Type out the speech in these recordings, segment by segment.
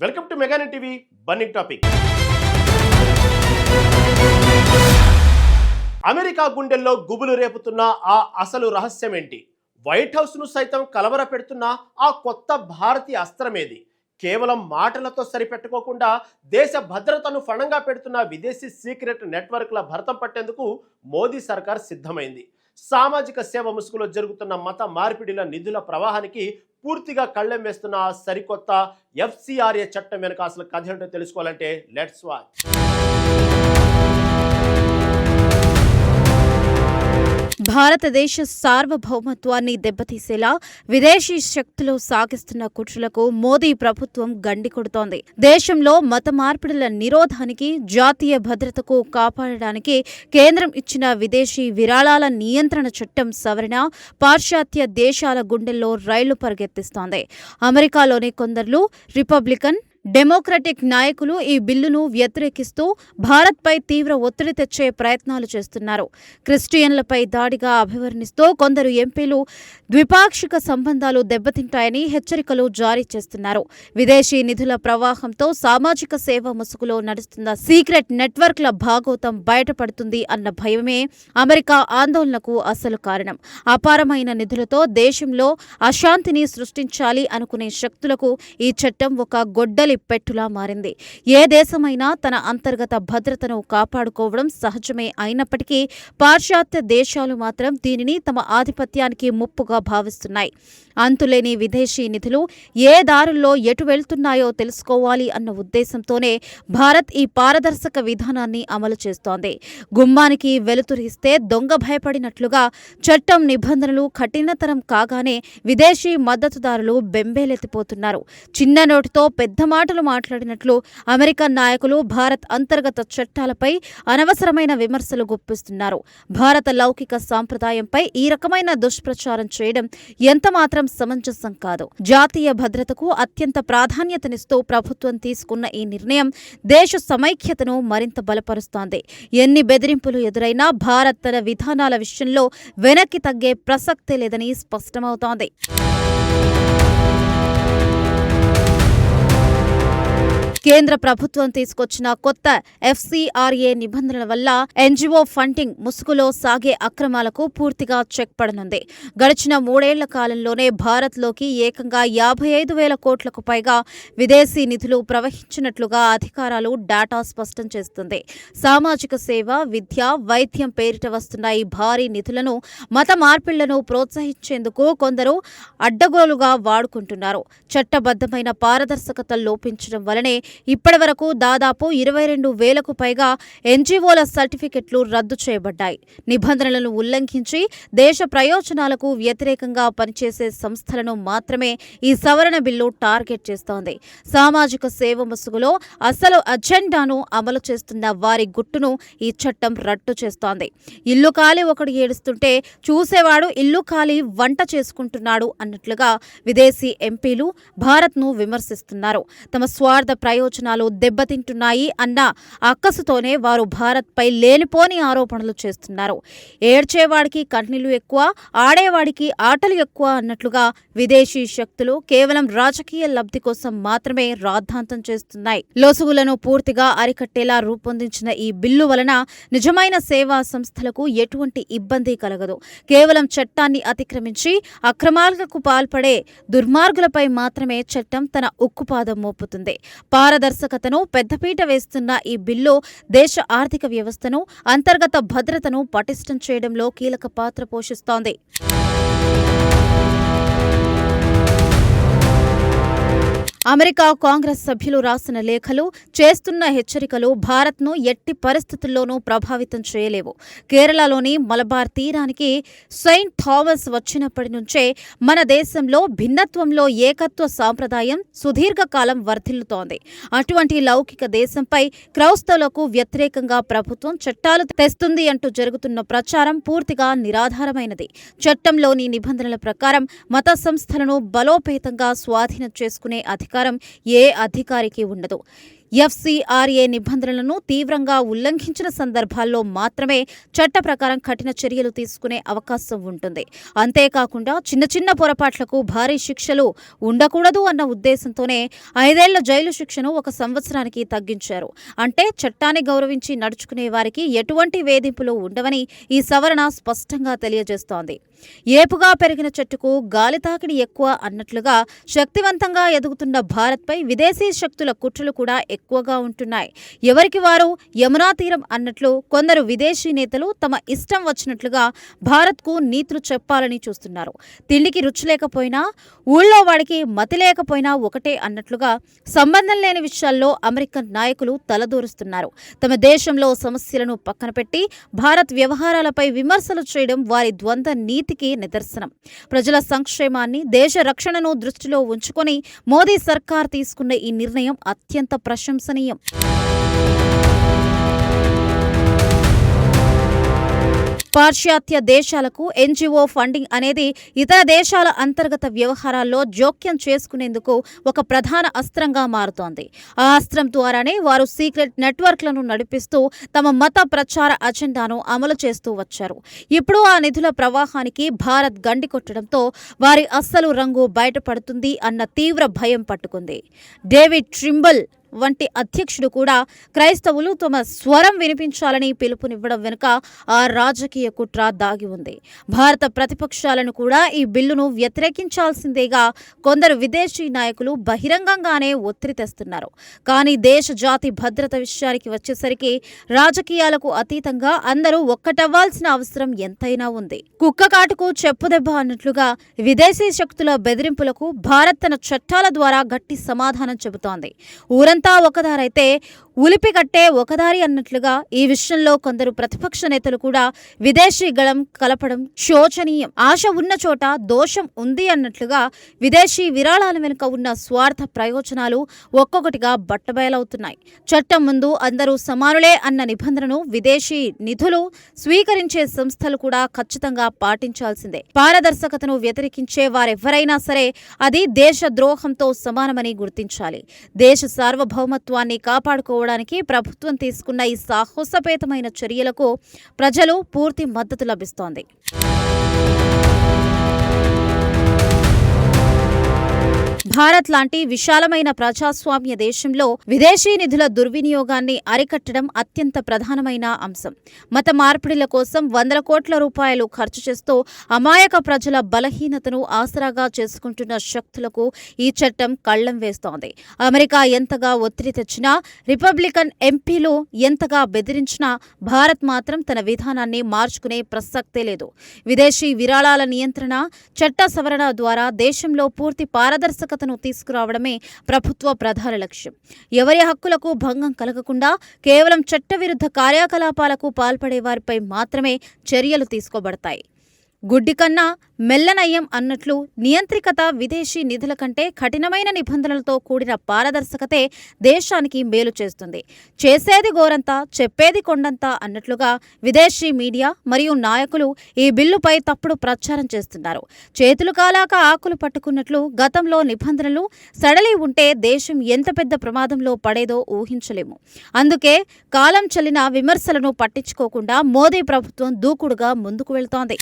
Welcome to Meganet TV burning topic. America గుండెల్లో గుబులు రేపుతున్న ఆ అసలు రహస్యం ఏంటి? వైట్ హౌస్ ను సైతం కలవర పెడుతున్న ఆ కొత్త భారతీయ అస్త్రమేది? కేవలం మాటలతో సరిపెట్టుకోకుండా దేశ భద్రతను ఫణంగా పెడుతున్న విదేశీ సీక్రెట్ నెట్వర్క్ల భరతం పట్టేందుకు మోదీ సర్కార్ సిద్ధమైంది. సామాజిక సేవ ముసుగులో జరుగుతున్న మత మార్పిడిల నిధుల ప్రవాహానికి పూర్తిగా కళ్ళెం వేస్తున్న సరికొత్త FCRA చట్టం వెనుక అసలు కథ ఏంటో తెలుసుకోవాలంటే లెట్స్ వాచ్. భారతదేశ సార్వభౌమత్వాన్ని దెబ్బతీసేలా విదేశీ శక్తులు సాగిస్తున్న కుట్రలకు మోదీ ప్రభుత్వం గండి కొడుతోంది. దేశంలో మత మార్పిడుల నిరోధానికి, జాతీయ భద్రతకు కాపాడడానికి కేంద్రం ఇచ్చిన విదేశీ విరాళాల నియంత్రణ చట్టం సవరణ పాశ్చాత్య దేశాల గుండెల్లో రైళ్లు పరిగెత్తిస్తోంది. అమెరికాలోని కొందరు రిపబ్లికన్, డెమోక్రటిక్ నాయకులు ఈ బిల్లును వ్యతిరేకిస్తూ భారత్పై తీవ్ర ఒత్తిడి తెచ్చే ప్రయత్నాలు చేస్తున్నారు. క్రిస్టియన్లపై దాడిగా అభివర్ణిస్తూ కొందరు ఎంపీలు ద్విపాక్షిక సంబంధాలు దెబ్బతింటాయని హెచ్చరికలు జారీ చేస్తున్నారు. విదేశీ నిధుల ప్రవాహంతో సామాజిక సేవ ముసుగులో నడుస్తున్న సీక్రెట్ నెట్వర్క్ల భాగోతం బయటపడుతుంది అన్న భయమే అమెరికా ఆందోళనకు అసలు కారణం. అపారమైన నిధులతో దేశంలో అశాంతిని సృష్టించాలి అనుకునే శక్తులకు ఈ చట్టం ఒక గొడ్డలి పెట్టులా మారింది. ఏ దేశమైనా తన అంతర్గత భద్రతను కాపాడుకోవడం సహజమే అయినప్పటికీ పాశ్చాత్య దేశాలు మాత్రం దీనిని తమ ఆధిపత్యానికి ముప్పుగా భావిస్తున్నాయి. అంతులేని విదేశీ నిధులు ఏ దారుల్లో ఎటు వెళ్తున్నాయో తెలుసుకోవాలి అన్న ఉద్దేశంతోనే భారత్ ఈ పారదర్శక విధానాన్ని అమలు చేస్తోంది. గుమ్మానికి వెలుతురిస్తే దొంగ భయపడినట్లుగా చట్టం నిబంధనలు కఠినతరం కాగానే విదేశీ మద్దతుదారులు బెంబేలెత్తిపోతున్నారు. చిన్న నోటితో పెద్ద మాటలు మాట్లాడినట్లు అమెరికన్ నాయకులు భారత్ అంతర్గత చట్టాలపై అనవసరమైన విమర్శలు గుప్పిస్తున్నారు. భారత లౌకిక సాంప్రదాయంపై ఈ రకమైన దుష్ప్రచారం చేయడం ఎంతమాత్రం సమంజసం కాదు. జాతీయ భద్రతకు అత్యంత ప్రాధాన్యతనిస్తూ ప్రభుత్వం తీసుకున్న ఈ నిర్ణయం దేశ సమైక్యతను మరింత బలపరుస్తోంది. ఎన్ని బెదిరింపులు ఎదురైనా భారత్ తన విధానాల విషయంలో వెనక్కి తగ్గే ప్రసక్తే లేదని స్పష్టమవుతోంది. కేంద్ర ప్రభుత్వం తీసుకొచ్చిన కొత్త FCRA నిబంధనల వల్ల NGO ఫండింగ్ ముసుగులో సాగే అక్రమాలకు పూర్తిగా చెక్ పడనుంది. గడిచిన 3 ఏళ్ల కాలంలోనే భారత్లోకి ఏకంగా 55,000 కోట్లకు పైగా విదేశీ నిధులు ప్రవహించినట్లుగా అధికారాలు డాటా స్పష్టం చేస్తుంది. సామాజిక సేవ, విద్య, వైద్యం పేరిట వస్తున్న ఈ భారీ నిధులను మత మార్పిళ్లను ప్రోత్సహించేందుకు కొందరు అడ్డగోలుగా వాడుకుంటున్నారు. చట్టబద్ధమైన పారదర్శకత లోపించడం వలనే ఇప్పటి వరకు దాదాపు 22,000కు పైగా NGOల సర్టిఫికెట్లు రద్దు చేయబడ్డాయి. నిబంధనలను ఉల్లంఘించి దేశ ప్రయోజనాలకు వ్యతిరేకంగా పనిచేసే సంస్థలను మాత్రమే ఈ సవరణ బిల్లు టార్గెట్ చేస్తోంది. సామాజిక సేవ ముసుగులో అసలు అజెండాను అమలు చేస్తున్న వారి గుట్టును ఈ చట్టం రట్టు చేస్తోంది. ఇల్లు కాలి ఒకడు ఏడుస్తుంటే చూసేవాడు ఇల్లు కాలి వంట చేసుకుంటున్నాడు అన్నట్లుగా విదేశీ ఎంపీలు భారత్ను విమర్శిస్తున్నారు. తమ స్వార్థ ప్రయోజనాలు దెబ్బతింటున్నాయి అన్న అక్కసుతోనే వారు భారత్పై లేనిపోని ఆరోపణలు చేస్తున్నారు. ఏడ్చేవాడికి కన్నీళ్లు ఎక్కువ, ఆడేవాడికి ఆటలు ఎక్కువ అన్నట్లుగా విదేశీ శక్తులు కేవలం రాజకీయ లబ్ధి కోసం మాత్రమే రాద్ధాంతం చేస్తున్నాయి. లొసుగులను పూర్తిగా అరికట్టేలా రూపొందించిన ఈ బిల్లు వలన నిజమైన సేవా సంస్థలకు ఎటువంటి ఇబ్బంది కలగదు. కేవలం చట్టాన్ని అతిక్రమించి అక్రమాలకు పాల్పడే దుర్మార్గులపై మాత్రమే చట్టం తన ఉక్కుపాదం మోపుతుంది. పారదర్శకతను పెద్దపీట వేస్తున్న ఈ బిల్లు దేశ ఆర్థిక వ్యవస్థను, అంతర్గత భద్రతను పటిష్టం చేయడంలో కీలక పాత్ర పోషిస్తోంది. అమెరికా కాంగ్రెస్ సభ్యులు రాసిన లేఖలు, చేస్తున్న హెచ్చరికలు భారత్ను ఎట్టి పరిస్థితుల్లోనూ ప్రభావితం చేయలేవు. కేరళలోని మలబార్ తీరానికి సెయింట్ థామస్ వచ్చినప్పటి నుంచే మన దేశంలో భిన్నత్వంలో ఏకత్వ సాంప్రదాయం సుదీర్ఘకాలం వర్ధిల్లుతోంది. అటువంటి లౌకిక దేశంపై క్రైస్తవులకు వ్యతిరేకంగా ప్రభుత్వం చట్టాలు తెస్తుంది అంటూ జరుగుతున్న ప్రచారం పూర్తిగా నిరాధారమైనది. చట్టంలోని నిబంధనల ప్రకారం మత సంస్థలను బలోపేతంగా స్వాధీనం చేసుకునే అధికారం ఏ అధికారికి ఉండదు. ఎఫ్సిఆర్ఏ నిబంధనలను తీవ్రంగా ఉల్లంఘించిన సందర్భాల్లో మాత్రమే చట్ట ప్రకారం కఠిన చర్యలు తీసుకునే అవకాశం ఉంటుంది. అంతేకాకుండా చిన్న చిన్న పొరపాట్లకు భారీ శిక్షలు ఉండకూడదు అన్న ఉద్దేశంతోనే 5 ఏళ్ల జైలు శిక్షను 1 సంవత్సరానికి తగ్గించారు. అంటే చట్టాన్ని గౌరవించి నడుచుకునే వారికి ఎటువంటి వేధింపులు ఉండవని ఈ సవరణ స్పష్టంగా తెలియజేస్తోంది. ఏపుగా పెరిగిన చెట్టుకు గాలి తాకిడి ఎక్కువ అన్నట్లుగా శక్తివంతంగా ఎదుగుతున్న భారత్పై విదేశీ శక్తుల కుట్రలు కూడా ఎక్కువగా ఉంటున్నాయి. ఎవరికి వారు యమునా తీరం అన్నట్లు కొందరు విదేశీ నేతలు తమ ఇష్టం వచ్చినట్లుగా భారత్కు నీతులు చెప్పాలని చూస్తున్నారు. తిండికి రుచి లేకపోయినా, ఊళ్ళో వాడికి మతి లేకపోయినా ఒకటే అన్నట్లుగా సంబంధం లేని విషయాల్లో అమెరికన్ నాయకులు తలదూరుస్తున్నారు. తమ దేశంలో సమస్యలను పక్కన పెట్టి భారత్ వ్యవహారాలపై విమర్శలు చేయడం వారి ద్వంద్వ నీతికి నిదర్శనం. ప్రజల సంక్షేమాన్ని, దేశ రక్షణను దృష్టిలో ఉంచుకొని మోదీ సర్కార్ తీసుకున్న ఈ నిర్ణయం అత్యంత ప్రశంసనీయం. పాశ్చాత్య దేశాలకు ఎన్జీఓ ఫండింగ్ అనేది ఇతర దేశాల అంతర్గత వ్యవహారాల్లో జోక్యం చేసుకునేందుకు ఒక ప్రధాన అస్త్రంగా మారుతోంది. ఆ అస్త్రం ద్వారానే వారు సీక్రెట్ నెట్వర్క్లను నడిపిస్తూ తమ మత ప్రచార అజెండాను అమలు చేస్తూ వచ్చారు. ఇప్పుడు ఆ నిధుల ప్రవాహానికి భారత్ గండి కొట్టడంతో వారి అస్సలు రంగు బయటపడుతుంది అన్న తీవ్ర భయం పట్టుకుంది. డేవిడ్ ట్రింబుల్ వంటి అధ్యక్షుడు కూడా క్రైస్తవులు తమ స్వరం వినిపించాలని పిలుపునివ్వడం వెనుక ఆ రాజకీయ కుట్ర దాగి ఉంది. భారత ప్రతిపక్షాలను కూడా ఈ బిల్లును వ్యతిరేకించాల్సిందేగా కొందరు విదేశీ నాయకులు బహిరంగంగానే ఒత్తిడి తెస్తున్నారు. కానీ దేశ జాతి భద్రత విషయానికి వచ్చేసరికి రాజకీయాలకు అతీతంగా అందరూ ఒక్కటవ్వాల్సిన అవసరం ఎంతైనా ఉంది. కుక్క కాటుకు చెప్పుదెబ్బ అన్నట్లుగా విదేశీ శక్తుల బెదిరింపులకు భారత్ తన చట్టాల ద్వారా గట్టి సమాధానం చెబుతోంది. ఊరంతా ఒకదారైతే ఉలిపి కట్టే ఒకదారి అన్నట్లుగా ఈ విషయంలో కొందరు ప్రతిపక్ష నేతలు కూడా విదేశీ గళం కలపడం శోచనీయం. ఆశ ఉన్న చోట దోషం ఉంది అన్నట్లుగా విదేశీ విరాళాల వెనుక ఉన్న స్వార్థ ప్రయోజనాలు ఒక్కొక్కటిగా బట్టబయలవుతున్నాయి. చట్టం ముందు అందరూ సమానులే అన్న నిబంధనను విదేశీ నిధులు స్వీకరించే సంస్థలు కూడా ఖచ్చితంగా పాటించాల్సిందే. పారదర్శకతను వ్యతిరేకించే వారెవ్వరైనా సరే అది దేశ ద్రోహంతో సమానమని గుర్తించాలి. దేశ సార్వభౌమత్వాన్ని కాపాడుకోవడానికి ప్రభుత్వం తీసుకున్న ఈ సాహసోపేతమైన చర్యలకు ప్రజలు పూర్తి మద్దతు లభిస్తోంది. భారత్ లాంటి విశాలమైన ప్రజాస్వామ్య దేశంలో విదేశీ నిధుల దుర్వినియోగాన్ని అరికట్టడం అత్యంత ప్రధానమైన అంశం. మత మార్పిడిల కోసం వందల కోట్ల రూపాయలు ఖర్చు చేస్తూ అమాయక ప్రజల బలహీనతను ఆసరాగా చేసుకుంటున్న శక్తులకు ఈ చట్టం కళ్లెం వేస్తోంది. అమెరికా ఎంతగా ఒత్తిడి తెచ్చినా, రిపబ్లికన్ ఎంపీలు ఎంతగా బెదిరించినా భారత్ మాత్రం తన విధానాన్ని మార్చుకునే ప్రసక్తే లేదు. విదేశీ విరాళాల నియంత్రణ చట్ట సవరణ ద్వారా దేశంలో పూర్తి పారదర్శకతను తీసుకురావడమే ప్రభుత్వ ప్రధాన లక్ష్యం. ఎవరి హక్కులకు భంగం కలగకుండా కేవలం చట్టవిరుద్ధ కార్యకలాపాలకు పాల్పడే వారిపై మాత్రమే చర్యలు తీసుకోబడతాయి. గుడ్డి కన్నా మెల్లనయ్యం అన్నట్లు నియంత్రికత విదేశీ నిధుల కంటే కఠినమైన నిబంధనలతో కూడిన పారదర్శకతే దేశానికి మేలు చేస్తుంది. చేసేది గోరంతా, చెప్పేది కొండంతా అన్నట్లుగా విదేశీ మీడియా మరియు నాయకులు ఈ బిల్లుపై తప్పుడు ప్రచారం చేస్తున్నారు. చేతులు కాలాక ఆకులు పట్టుకున్నట్లు గతంలో నిబంధనలు సడలి ఉంటే దేశం ఎంత పెద్ద ప్రమాదంలో పడేదో ఊహించలేము. అందుకే కాలం చెల్లిన విమర్శలను పట్టించుకోకుండా మోదీ ప్రభుత్వం దూకుడుగా ముందుకు వెళ్తోంది.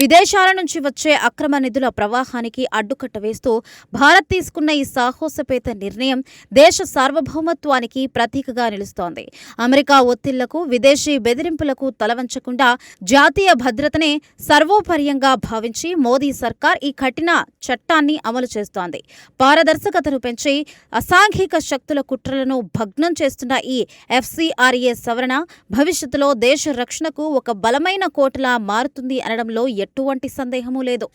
విదేశాల నుంచి వచ్చే అక్రమ నిధుల ప్రవాహానికి అడ్డుకట్ట వేస్తూ భారత్ తీసుకున్న ఈ సాహసోపేత నిర్ణయం దేశ సార్వభౌమత్వానికి ప్రతీకగా నిలుస్తోంది. అమెరికా ఒత్తిళ్లకు, విదేశీ బెదిరింపులకు తలవంచకుండా జాతీయ భద్రతనే సర్వోపర్యంగా భావించి మోదీ సర్కార్ ఈ కఠిన చట్టాన్ని అమలు చేస్తోంది. పారదర్శకతను పెంచి అసాంఘిక శక్తుల కుట్రలను భగ్నం చేస్తున్న ఈ ఎఫ్సిఆర్ఏ సవరణ భవిష్యత్తులో దేశ రక్షణకు ఒక బలమైన కోటలా మారుతుంది అనడంలో ఎటువంటి సందేహమూ లేదు.